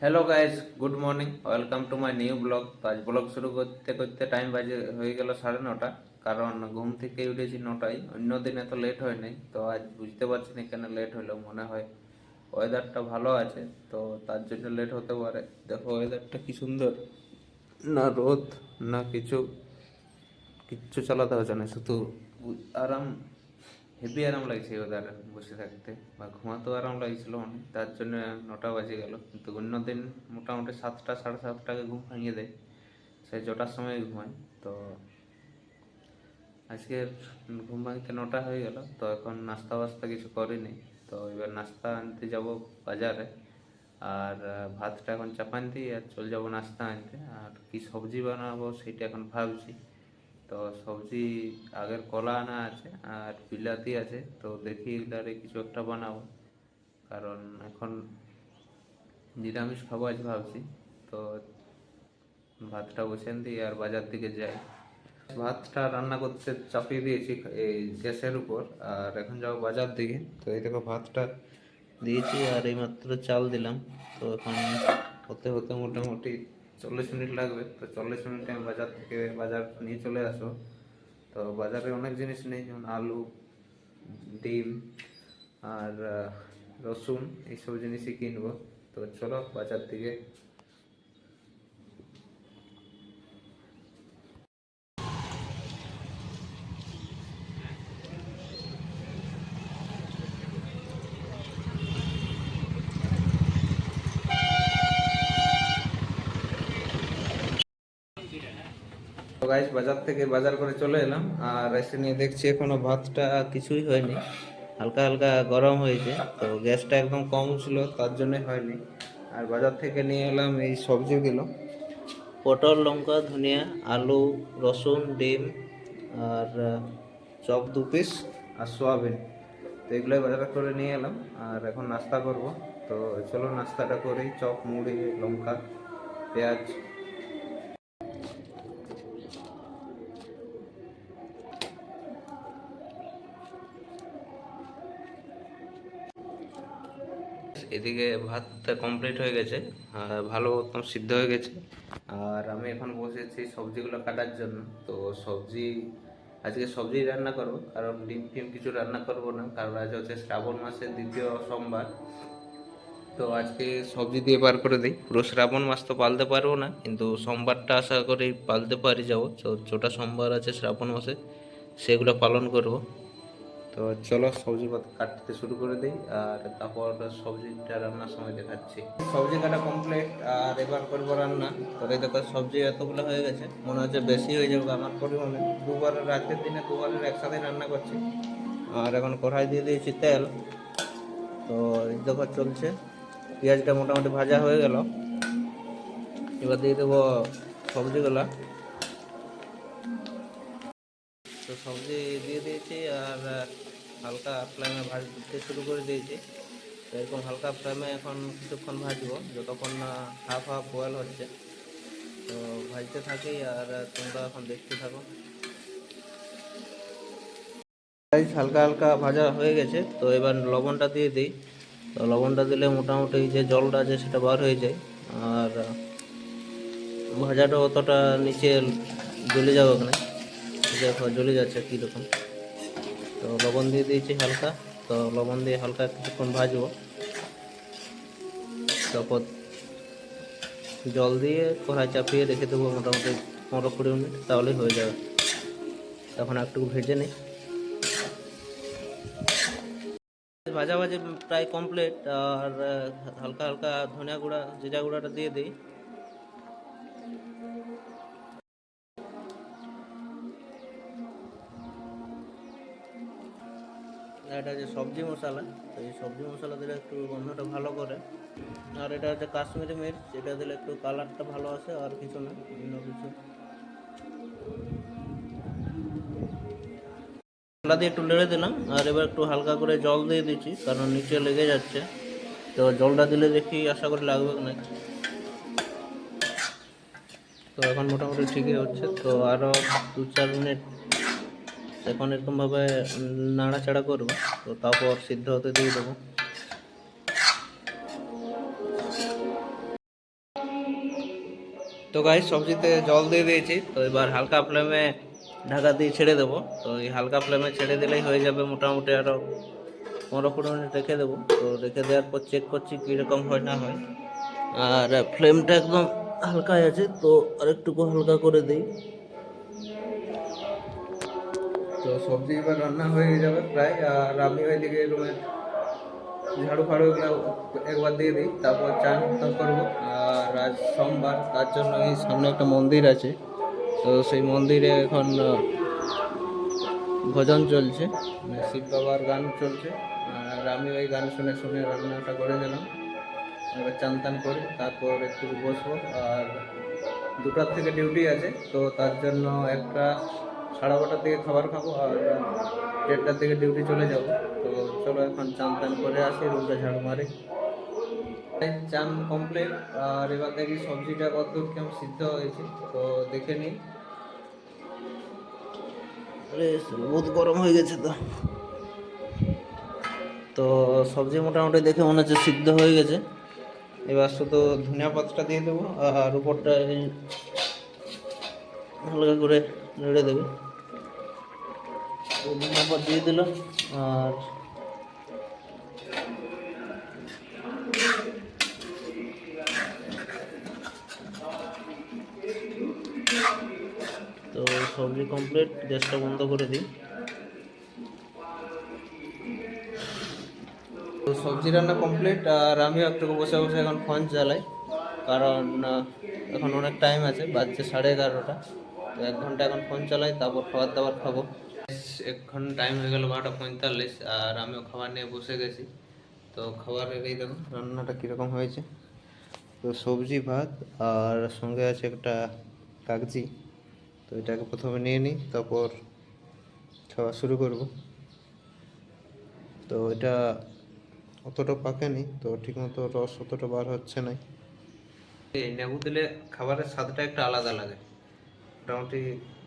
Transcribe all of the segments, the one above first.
Hello guys, good morning, welcome to my new blog. তো আজ blog শুরু করতে করতে টাইম বাজে হয়ে গেল 9:30, কারণ ঘুম থেকে উঠেছি 9টায়। অন্য দিনে তো লেট হয় নাই, তো আজ বুঝতে পারছি না কেন লেট হলো। মনে হয় ওয়েদারটা ভালো আছে, তো তার জন্য লেট হতে পারে। দেখো ওয়েদারটা কি সুন্দর, না রোদ না কিছু, কিচ্ছু চালাতে হচ্ছে না, শুধু আরাম। হেভি আরাম লাগছে ওদের বসে থাকতে, বা ঘুমাতেও আরাম লাগছিল অনেক। তার জন্য 9টা বাজে গেল, কিন্তু অন্যদিন মোটামুটি 7টা 7:30টাকে ঘুম ভাঙিয়ে দেয়, সেই 6টার সময় ঘুমায়। তো আজকের ঘুম ভাঙতে 9টা হয়ে গেল। তো এখন নাস্তা বাস্তা কিছু করিনি, তো এবার নাস্তা আনতে যাব বাজারে। আর ভাতটা এখন চাপান দিই আর চলে যাবো নাস্তা আনতে। আর কি সবজি বানাবো সেটা এখন ভাবছি। তো সবজি আগের কলা আনা আছে আর বিলাতি আছে, তো দেখি এগুলারে কিছু একটা বানাবো, কারণ এখন নিরামিষ খাবো আজ ভাবছি। তো ভাতটা বসেন দিই আর বাজার দিকে যাই। ভাতটা রান্না করতে চাপিয়ে দিয়েছি এই গ্যাসের উপর, আর এখন যাবো বাজার দিকে। তো এই দেখো ভাতটা দিয়েছি আর এইমাত্র চাল দিলাম। তো এখন হতে হতে মোটামুটি 40 মিনিট লাগবে। তো 40 মিনিটে আমি বাজার নিয়ে চলে আসবো। তো বাজারে অনেক জিনিস নেই, যেমন আলু, ডিম আর রসুন, এইসব জিনিসই কিনবো। তো চলো বাজার দিকে। তো গাইস, বাজার থেকে বাজার করে চলে এলাম, আর এসে নিয়ে দেখছি এখনো ভাতটা কিছুই হয়নি, হালকা হালকা গরম হয়েছে। তো গ্যাসটা একদম কম ছিল, তার জন্যই হয়নি। আর বাজার থেকে নিয়ে এলাম এই সবজিগুলো: পটল, লঙ্কা, ধনিয়া, আলু, রসুন, ডিম আর চপ 2 পিস আর সোয়াবিন। তো এগুলোই বাজার করে নিয়ে এলাম, আর এখন নাস্তা করব। তো চলো নাস্তাটা করি। চপ, মুড়ি, লঙ্কা, পেঁয়াজ। এদিকে ভাতটা কমপ্লিট হয়ে গেছে, ভালো মতন সিদ্ধ হয়ে গেছে। আর আমি এখন বসেছি সবজিগুলো কাটার জন্য। তো সবজি, আজকে সবজি রান্না করব, কারণ ডিম ফিম কিছু রান্না করব না, কারণ আজ হচ্ছে শ্রাবণ মাসের দ্বিতীয় সোমবার। তো আজকে সবজি দিয়ে পার করে দিই। পুরো শ্রাবণ মাস তো পালতে পারবো না, কিন্তু সোমবারটা আশা করি পালতে পারি যাবো। ছোটা সোমবার আছে শ্রাবণ মাসে, সেগুলো পালন করব। তো চলো সবজি কাটতে শুরু করে দিই, আর তারপর সবজিটা রান্নার সময় দেখাচ্ছি। সবজি কাটা কমপ্লিট, আর এবার করবো রান্না। তো এই দেখো সবজি এতগুলো হয়ে গেছে, মনে হচ্ছে বেশি হয়ে যাবে আমার পরিমাণে। দুবারের রাতের দিনে দুবারের একসাথে রান্না করছি। আর এখন কড়াই দিয়ে দিয়েছি তেল। তো এই দেখো চলছে, পেঁয়াজটা মোটামুটি ভাজা হয়ে গেল। এবার দিয়ে দেবো সবজিগুলা। তো সবজি দিয়ে দিয়েছি, আর হালকা ফ্লেমে ভাজতে শুরু করে দিয়েছি। তো এরকম হালকা ফ্লেমে এখন কিছুক্ষণ ভাজবো, যতক্ষণ না হাফ হাফ বয়েল হচ্ছে। তো ভাজতে থাকি, আর তোমরা এখন দেখতে থাকো। হালকা হালকা ভাজা হয়ে গেছে, তো এবার লবণটা দিয়ে দিই। তো লবণটা দিলে মোটামুটি যে জলটা আছে সেটা বার হয়ে যায়, আর ভাজাটা অতটা নিচে জ্বলে যাবে না। দেখো জ্বলে যাচ্ছে কীরকম। তো লবণ দিয়ে দিয়েছি হালকা। তো লবণ দিয়ে হালকা কিছুক্ষণ ভাজবো, তারপর জল দিয়ে কড়াই চাপিয়ে রেখে দেবো মোটামুটি 15-20 মিনিট, তাহলেই হয়ে যাবে। তখন একটু ভেজে নিই। ভাজাভাজি প্রায় কমপ্লিট, আর হালকা হালকা ধনিয়া গুঁড়া, জিরা গুঁড়াটা দিয়ে দিই। এটা হচ্ছে সবজি মশলা। তো এই সবজি মশলা দিলে একটু গন্ধটা ভালো করে। আর এটা হচ্ছে কাশ্মীরি মির্চ, এটা দিলে একটু কালারটা ভালো আসে, আর কিছু না, অন্য কিছু। মশলা দিয়ে একটু নেড়ে দিলাম, আর এবার একটু হালকা করে জল দিয়ে দিচ্ছি, কারণ নিচে লেগে যাচ্ছে। তো জলটা দিলে দেখি আশা করি লাগবে না। তো এখন মোটামুটি ঠিকই হচ্ছে। তো আরও 2-4 মিনিট এখন এরকমভাবে নাড়াচাড়া করবো, তো তারপর সিদ্ধ হতে দিয়ে দেবো। তো গাইস সবজিতে জল দিয়ে দিয়েছি, তো এবার হালকা ফ্লেমে ঢাকা দিয়ে ছেড়ে দেবো। তো এই হালকা ফ্লেমে ছেড়ে দিলেই হয়ে যাবে, মোটামুটি আরও 15-20 মিনিট রেখে দেবো। তো রেখে দেওয়ার পর চেক করছি কীরকম হয় না হয়। আর ফ্লেমটা একদম হালকায় আছে, তো আরেকটুকু হালকা করে দিই। তো সবজি এবার রান্না হয়ে যাবে প্রায়। আর আমি ওইদিকে রুমের ঝাড়ু ফাড়ু এগুলো একবার দিয়ে দিই, তারপর চান করবো। আর আজ সোমবার, তার জন্য এই সামনে একটা মন্দির আছে, তো সেই মন্দিরে এখন ভজন চলছে, মানে শিব বাবার গান চলছে। আর আমি ওই গান শুনে শুনে রান্নাটা করে দিলাম। এবার চান টান করে তারপর একটু বসবো। আর 2টার থেকে ডিউটি আছে, তো তার জন্য 1টা 12:30 থেকে খাবার খাবো, আর 1:30টার থেকে ডিউটি চলে যাব। তো চলো এখন চান টান করে আসি, রুমটা ঝাড়ু মারি। চান কমপ্লিট। আর এবার দেখি সবজিটা কত কেমন সিদ্ধ হয়েছে, তো দেখে নিই। আরে বহুত গরম হয়ে গেছে। তো তো সবজি মোটামুটি দেখে মনে হচ্ছে সিদ্ধ হয়ে গেছে। এবার শুধু ধনিয়া পাতাটা দিয়ে দেবো, আর উপরটা হালকা করে নেড়ে দেবে। ধনিয়া পাতা দিয়ে দিলাম। আর তো সবজি কমপ্লিট, গ্যাসটা বন্ধ করে দিই। তো সবজি রান্না কমপ্লিট, আর আমিও একটু বসে বসে এখন ফোন চালাই, কারণ এখন অনেক টাইম আছে, বাজছে 11:30। তো 1 ঘন্টা এখন ফোন চালাই, তারপর খাবার দাবার খাবো। 1 ঘন্টা টাইম হয়ে গেল 12:45, আর আমিও খাবার নিয়ে বসে গেছি। তো খাবারের এই দেখুন রান্নাটা কীরকম হয়েছে। তো সবজি ভাত, আর সঙ্গে আছে একটা কাগজি। তো এটাকে প্রথমে নিয়ে নিই, তারপর খাওয়া শুরু করব। তো এটা অতটা পাকেনি, তো ঠিকমতো রস অতটা বার হচ্ছে না। এই লেবু দিলে খাবারের স্বাদটা একটু আলাদা লাগে, মোটামুটি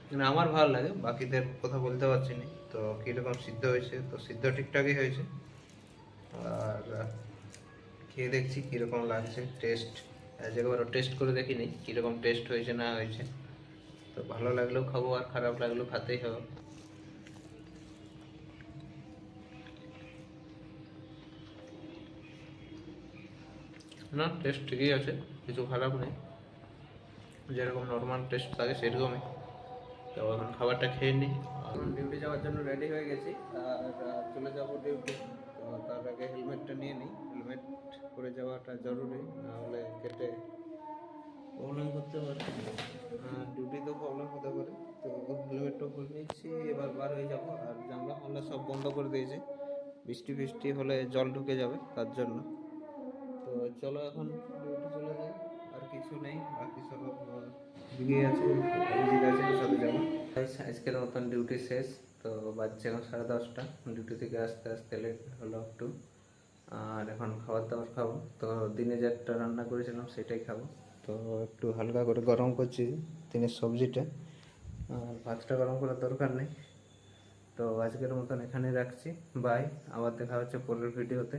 মানে আমার ভালো লাগে, বাকিদের কথা বলতে পারছি না। তো কীরকম সিদ্ধ হয়েছে, তো সিদ্ধ ঠিকঠাকই হয়েছে। আর খেয়ে দেখছি কীরকম লাগছে, টেস্ট একবারও টেস্ট করে দেখিনি কীরকম টেস্ট হয়েছে না হয়েছে। তো ভালো লাগলেও খাবো, আর খারাপ লাগলেও খাতেই হবে। না, টেস্ট ঠিকই আছে, কিছু খারাপ নেই, যেরকম নর্মাল টেস্ট থাকে সেরকমই। তো এখন খাবারটা খেয়ে নিই। এখন ডিউটি যাওয়ার জন্য রেডি হয়ে গেছি, আর চলে যাবো ডিউটি। তো তার আগে হেলমেটটা নিয়ে নিই, হেলমেট পরে যাওয়াটা জরুরি, নাহলে কেটে প্রবলেম করতে পারে, ডিউটিতেও প্রবলেম হতে পারে। তো হেলমেটটা পরে নিচ্ছি, এবার বার হয়ে যাবো। আর জানলা ফানলা সব বন্ধ করে দিয়েছি, বৃষ্টি ফিষ্টি হলে জল ঢুকে যাবে তার জন্য। তো চলো এখন ডিউটি চলে যাই, আর কিছু নেই, বাকি সব দিকে আছে, অভিজিৎ আছে, ওর সাথে যাবো। আজকের মতন ডিউটি শেষ। তো বাজছে এখন 10:30, ডিউটি থেকে আসতে আসতে লেট হলো একটু। আর এখন খাবার দাবার খাবো। তো দিনে যেটা রান্না করেছিলাম সেটাই খাবো। তো একটু হালকা করে গরম করছি দিনের সবজিটা, আর ভাতটা গরম করার দরকার নেই। তো আজকের মতন এখানেই রাখছি, বাই। আবার দেখা হচ্ছে পরের ভিডিওতে।